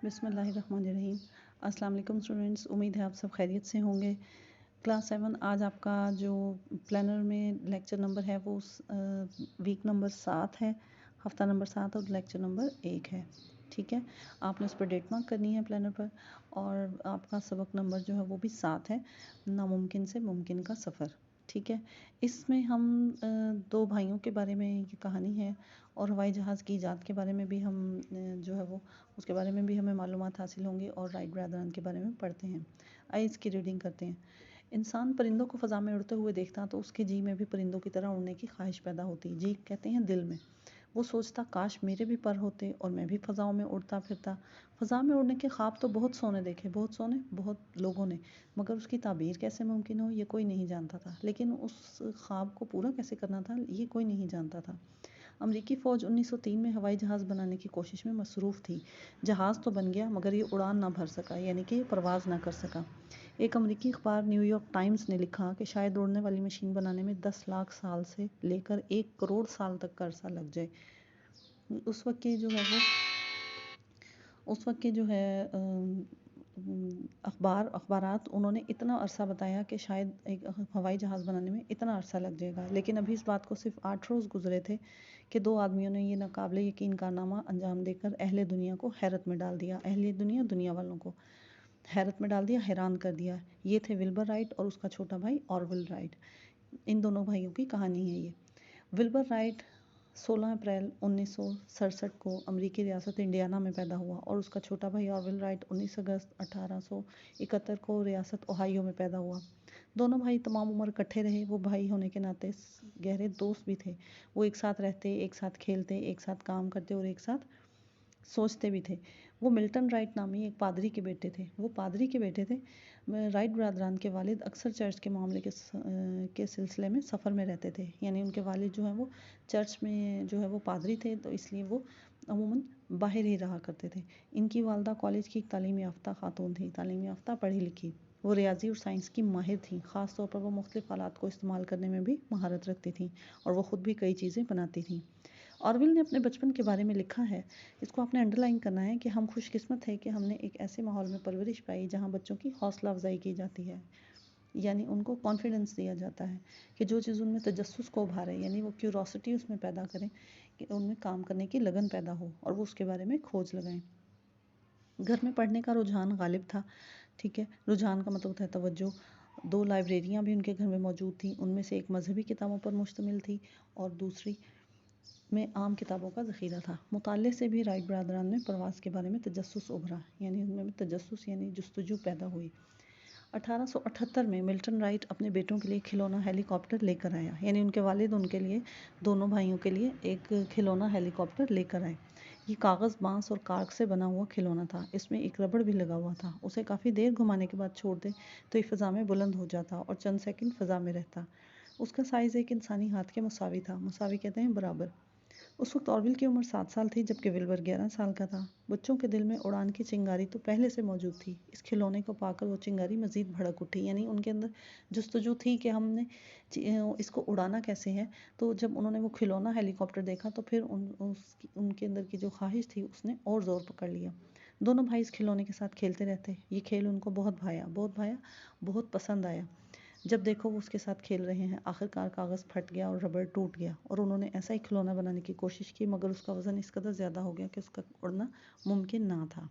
بسم اللہ الرحمن الرحیم۔ السلام علیکم اسٹوڈنٹس، امید ہے آپ سب خیریت سے ہوں گے۔ کلاس 7 آج آپ کا جو پلانر میں لیکچر نمبر ہے وہ ویک نمبر 7 ہے، ہفتہ نمبر 7 اور لیکچر نمبر 1 ہے۔ ٹھیک ہے، آپ نے اس پر ڈیٹ مارک کرنی ہے پلانر پر، اور آپ کا سبق نمبر جو ہے وہ بھی 7 ہے، ناممکن سے ممکن کا سفر۔ ٹھیک ہے، اس میں ہم دو بھائیوں کے بارے میں یہ کہانی ہے، اور ہوائی جہاز کی ایجاد کے بارے میں بھی ہم جو ہے وہ اس کے بارے میں بھی ہمیں معلومات حاصل ہوں گی، اور رائٹ برادران کے بارے میں پڑھتے ہیں۔ آئیے اس کی ریڈنگ کرتے ہیں۔ انسان پرندوں کو فضا میں اڑتے ہوئے دیکھتا تو اس کے جی میں بھی پرندوں کی طرح اڑنے کی خواہش پیدا ہوتی۔ جی کہتے ہیں دل میں۔ وہ سوچتا کاش میرے بھی پر ہوتے اور میں بھی فضاؤں میں اڑتا پھرتا۔ فضا میں اڑنے کے خواب تو بہت سونے دیکھے، بہت لوگوں نے، مگر اس کی تعبیر کیسے ممکن ہو یہ کوئی نہیں جانتا تھا۔ لیکن اس خواب کو پورا کیسے کرنا تھا یہ کوئی نہیں جانتا تھا۔ امریکی فوج 1903 میں ہوائی جہاز بنانے کی کوشش میں مصروف تھی۔ جہاز تو بن گیا مگر یہ اڑان نہ بھر سکا، یعنی کہ یہ پرواز نہ کر سکا۔ ایک امریکی اخبار نیو یارک ٹائمز نے لکھا کہ شاید اڑنے والی مشین بنانے میں 10 لاکھ سال سے لے کر 1 کروڑ سال تک کا عرصہ لگ جائے۔ اس وقت کے جو ہے اخبارات انہوں نے اتنا عرصہ بتایا کہ شاید ایک ہوائی جہاز بنانے میں اتنا عرصہ لگ جائے گا، لیکن ابھی اس بات کو صرف 8 روز گزرے تھے کہ 2 آدمیوں نے یہ ناقابل یقین کارنامہ انجام دے کر اہل دنیا کو حیرت میں ڈال دیا۔ دنیا والوں کو حیرت میں ڈال دیا، حیران کر دیا۔ یہ تھے ولبر رائٹ اور اس کا چھوٹا بھائی آرول رائٹ۔ ان دونوں بھائیوں کی کہانی ہے یہ۔ ولبر رائٹ 16 اپریل 1967 کو امریکی ریاست انڈیانا میں پیدا ہوا، اور اس کا چھوٹا بھائی آرول رائٹ 19 اگست 1871 کو ریاست اوہایو میں پیدا ہوا۔ دونوں بھائی تمام عمر اکٹھے رہے۔ وہ بھائی ہونے کے ناطے گہرے دوست بھی تھے۔ وہ ایک ساتھ رہتے، ایک ساتھ کھیلتے، ایک ساتھ کام کرتے اور ایک ساتھ سوچتے بھی تھے۔ وہ ملٹن رائٹ نامی ایک پادری کے بیٹے تھے۔ رائٹ برادران کے والد اکثر چرچ کے معاملے کے سلسلے میں سفر میں رہتے تھے، یعنی ان کے والد جو ہیں وہ چرچ میں جو ہے وہ پادری تھے، تو اس لیے وہ عموماً باہر ہی رہا کرتے تھے۔ ان کی والدہ کالج کی ایک تعلیم یافتہ خاتون تھی، تعلیم یافتہ پڑھی لکھی۔ وہ ریاضی اور سائنس کی ماہر تھیں، خاص طور پر وہ مختلف آلات کو استعمال کرنے میں بھی مہارت رکھتی تھیں، اور وہ خود بھی کئی چیزیں بناتی تھیں۔ آرول نے اپنے بچپن کے بارے میں لکھا ہے، اس کو آپ نے انڈرلائن کرنا ہے، کہ ہم خوش قسمت ہیں کہ ہم نے ایک ایسے ماحول میں پرورش پائی جہاں بچوں کی حوصلہ افزائی کی جاتی ہے، یعنی ان کو کانفیڈنس دیا جاتا ہے کہ جو چیز ان میں تجسس کو ابھارے، یعنی وہ کیوروسٹی اس میں پیدا کریں، کہ ان میں کام کرنے کی لگن پیدا ہو اور وہ اس کے بارے میں کھوج لگائیں۔ گھر میں پڑھنے کا رجحان غالب تھا۔ ٹھیک ہے، رجحان کا مطلب ہوتا ہے توجہ۔ 2 لائبریریاں بھی ان کے گھر میں موجود تھیں، ان میں سے ایک مذہبی کتابوں پر مشتمل تھی اور دوسری میں عام کتابوں کا ذخیرہ تھا۔ مطالعے سے بھی رائٹ برادران میں پرواز کے بارے میں تجسس ابھرا، یعنی ان میں تجسس یعنی جستجو پیدا ہوئی۔ 1878 میں ملٹن رائٹ اپنے بیٹوں کے لیے کھلونا ہیلی کاپٹر لے کر آیا، یعنی ان کے والد ان کے لیے، دونوں بھائیوں کے لیے ایک کھلونا ہیلی کاپٹر لے کر آئے۔ یہ کاغذ، بانس اور کارک سے بنا ہوا کھلونا تھا۔ اس میں ایک ربڑ بھی لگا ہوا تھا۔ اسے کافی دیر گھمانے کے بعد چھوڑ دیں تو یہ فضا میں بلند ہو جاتا اور چند سیکنڈ فضا میں رہتا۔ اس کا سائز ایک انسانی ہاتھ کے مساوی تھا، مساوی کہتے ہیں برابر۔ اس وقت آرول کی عمر 7 سال تھی، جبکہ ولبر 11 سال کا تھا۔ بچوں کے دل میں اڑان کی چنگاری تو پہلے سے موجود تھی۔ اس کھلونے کو پا کر وہ چنگاری مزید بھڑک اٹھی، یعنی ان کے اندر جستجو تھی کہ ہم نے اس کو اڑانا کیسے ہے۔ تو جب انہوں نے وہ کھلونا ہیلی کاپٹر دیکھا تو پھر ان کے اندر کی جو خواہش تھی اس نے اور زور پکڑ لیا۔ دونوں بھائی اس کھلونے کے ساتھ کھیلتے رہتے۔ یہ کھیل ان کو بہت بھایا، بہت پسند آیا۔ جب دیکھو وہ اس کے ساتھ کھیل رہے ہیں۔ آخرکار کاغذ پھٹ گیا اور ربڑ ٹوٹ گیا، اور انہوں نے ایسا ہی کھلونا بنانے کی کوشش کی، مگر اس کا وزن اس قدر زیادہ ہو گیا کہ اس کا اڑنا ممکن نہ تھا۔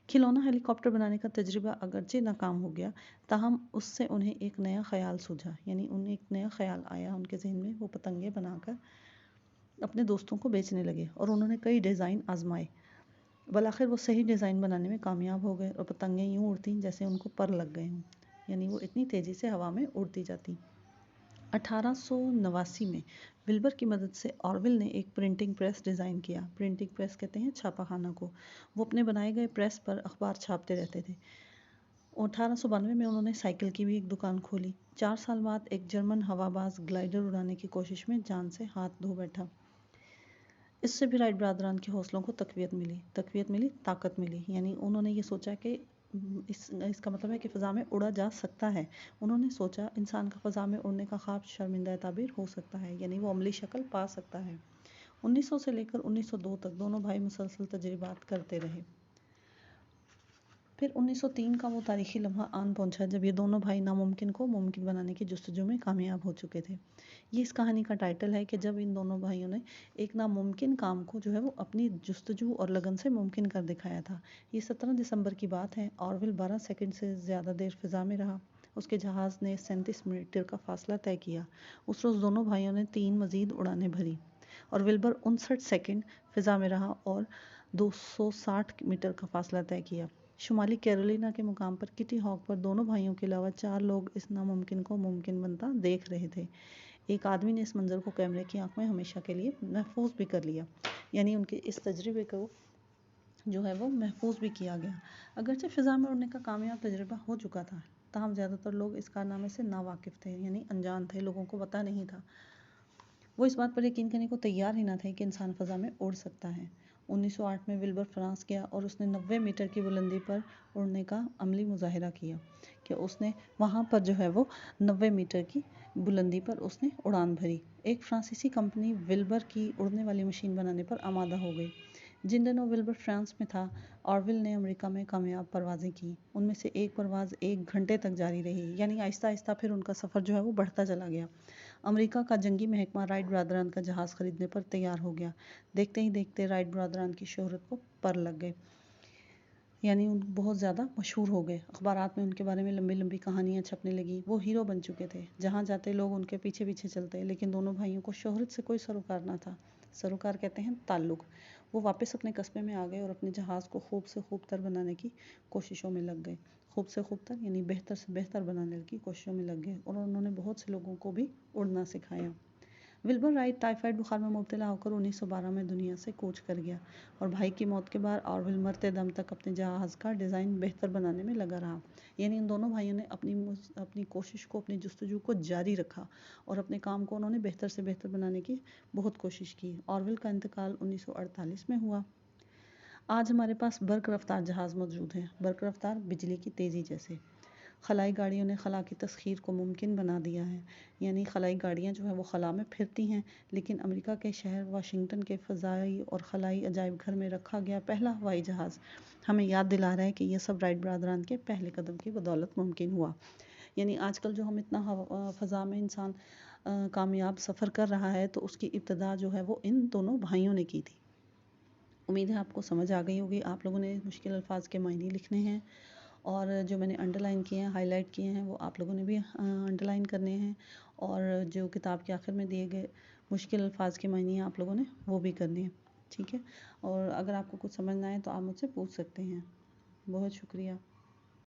کھلونا ہیلی کاپٹر بنانے کا تجربہ اگرچہ ناکام ہو گیا، تاہم اس سے انہیں ایک نیا خیال سوجھا، یعنی انہیں ایک نیا خیال آیا ان کے ذہن میں۔ وہ پتنگیں بنا کر اپنے دوستوں کو بیچنے لگے، اور انہوں نے کئی ڈیزائن آزمائے۔ بالآخر وہ صحیح ڈیزائن بنانے میں کامیاب ہو گئے، اور پتنگیں یوں اڑتیں جیسے ان کو پر لگ گئے ہوں، یعنی وہ اتنی تیزی سے ہوا میں اڑتی جاتی۔ 1889 میں ولبر کی مدد سے آرول نے ایک پرنٹنگ پریس ڈیزائن کیا۔ پرنٹنگ پریس کہتے ہیں چھاپا خانہ کو۔ وہ اپنے بنائے گئے پریس پر اخبار چھاپتے رہتے تھے۔ 1892 میں انہوں نے سائیکل کی بھی ایک دکان کھولی۔ 4 سال بعد ایک جرمن ہوا باز گلائیڈر اڑانے کی کوشش میں جان سے ہاتھ دھو بیٹھا۔ اس سے بھی رائٹ برادران کے حوصلوں کو تقویت ملی، طاقت ملی، یعنی انہوں نے یہ سوچا کہ اس کا مطلب ہے کہ فضا میں اڑا جا سکتا ہے۔ انہوں نے سوچا انسان کا فضا میں اڑنے کا خواب شرمندہ تعبیر ہو سکتا ہے، یعنی وہ عملی شکل پا سکتا ہے۔ 1900 سے لے کر 1902 تک دونوں بھائی مسلسل تجربات کرتے رہے۔ پھر 1903 کا وہ تاریخی لمحہ آن پہنچا جب یہ دونوں بھائی ناممکن کو ممکن بنانے کی جستجو میں کامیاب ہو چکے تھے۔ یہ اس کہانی کا ٹائٹل ہے کہ جب ان دونوں بھائیوں نے ایک ناممکن کام کو جو ہے وہ اپنی جستجو اور لگن سے ممکن کر دکھایا تھا۔ یہ 17 دسمبر کی بات ہے۔ آرول 12 سیکنڈ سے زیادہ دیر فضا میں رہا۔ اس کے جہاز نے 37 میٹر کا فاصلہ طے کیا۔ اس روز دونوں بھائیوں نے 3 مزید اڑانیں بھری اور ولبر 59 سیکنڈ فضا میں رہا اور 260 میٹر کا فاصلہ طے کیا۔ شمالی کیرولینا کے مقام پر کٹی ہاک پر دونوں بھائیوں کے علاوہ 4 لوگ اس ناممکن کو ممکن بنتا دیکھ رہے تھے۔ ایک آدمی نے اس منظر کو کیمرے کی آنکھ میں ہمیشہ کے لیے محفوظ بھی کر لیا، یعنی ان کے اس تجربے کو جو ہے وہ محفوظ بھی کیا گیا۔ اگرچہ فضا میں اڑنے کا کامیاب تجربہ ہو چکا تھا، تاہم زیادہ تر لوگ اس کارنامے سے ناواقف تھے، یعنی انجان تھے، لوگوں کو پتہ نہیں تھا۔ وہ اس بات پر یقین کرنے کو تیار ہی نہ تھے کہ انسان فضا میں اڑ سکتا ہے۔ 1908 میں ولبر فرانس گیا اور اس نے 90 میٹر کی بلندی پر اڑنے کا عملی مظاہرہ کیا کہ اس نے وہاں پر جو ہے وہ 90 میٹر کی بلندی پر اس نے اڑان بھری۔ ایک فرانسیسی کمپنی ولبر کی اڑنے والی مشین بنانے پر آمادہ ہو گئی۔ جن دنوں ولبر فرانس میں تھا، آرول نے امریکہ میں کامیاب پروازیں کی۔ ان میں سے ایک پرواز 1 گھنٹے تک جاری رہی، یعنی آہستہ آہستہ پھر ان کا سفر جو ہے وہ بڑھتا چلا گیا۔ امریکہ کا جنگی محکمہ رائٹ برادران کا جہاز خریدنے پر تیار ہو گیا۔ دیکھتے ہی دیکھتے رائٹ برادران کی شہرت کو پر لگ گئے، یعنی ان بہت زیادہ مشہور ہو گئے۔ اخبارات میں ان کے بارے میں لمبی لمبی کہانیاں چھپنے لگی۔ وہ ہیرو بن چکے تھے، جہاں جاتے لوگ ان کے پیچھے پیچھے چلتے۔ لیکن دونوں بھائیوں کو شہرت سے کوئی سروکار نہ تھا۔ سروکار کہتے ہیں تعلق۔ وہ واپس اپنے قصبے میں آ گئے اور اپنے جہاز کو خوب سے خوب تر بنانے کی کوششوں میں لگ گئے۔ خوب سے خوب تر یعنی بہتر سے بہتر بنانے کی کوششوں میں لگ گئے، اور انہوں نے بہت سے لوگوں کو بھی اڑنا سکھایا۔ ولبر رائٹ ٹائیفائڈ بخار میں مبتلا ہو کر 1912 میں دنیا سے کوچ کر گیا، اور بھائی کی موت کے بعد آرول مرتے دم تک اپنے جہاز کا ڈیزائن بہتر بنانے میں لگا رہا۔ یعنی ان دونوں بھائیوں نے اپنی کوشش کو، اپنی جستجو کو جاری رکھا اور اپنے کام کو انہوں نے بہتر سے بہتر بنانے کی بہت کوشش کی۔ آرول کا انتقال 1948 میں ہوا۔ آج ہمارے پاس برق رفتار جہاز موجود ہیں، برق رفتار بجلی کی تیزی جیسے۔ خلائی گاڑیوں نے خلا کی تسخیر کو ممکن بنا دیا ہے، یعنی خلائی گاڑیاں جو ہیں وہ خلا میں پھرتی ہیں۔ لیکن امریکہ کے شہر واشنگٹن کے فضائی اور خلائی عجائب گھر میں رکھا گیا پہلا ہوائی جہاز ہمیں یاد دلا رہا ہے کہ یہ سب رائٹ برادران کے پہلے قدم کی بدولت ممکن ہوا۔ یعنی آج کل جو ہم اتنا فضا میں انسان کامیاب سفر کر رہا ہے، تو اس کی ابتدا جو ہے وہ ان دونوں بھائیوں نے کی تھی۔ امید ہے آپ کو سمجھ آ گئی ہوگی۔ آپ لوگوں نے مشکل الفاظ کے معنی لکھنے ہیں، اور جو میں نے انڈر لائن کیے ہیں، ہائی لائٹ کیے ہیں، وہ آپ لوگوں نے بھی انڈر لائن کرنے ہیں، اور جو کتاب کے آخر میں دیے گئے مشکل الفاظ کے معنی ہیں آپ لوگوں نے وہ بھی کرنے ہیں، ٹھیک ہے؟ اور اگر آپ کو کچھ سمجھ نہ آئے تو آپ مجھ سے پوچھ سکتے ہیں۔ بہت شکریہ۔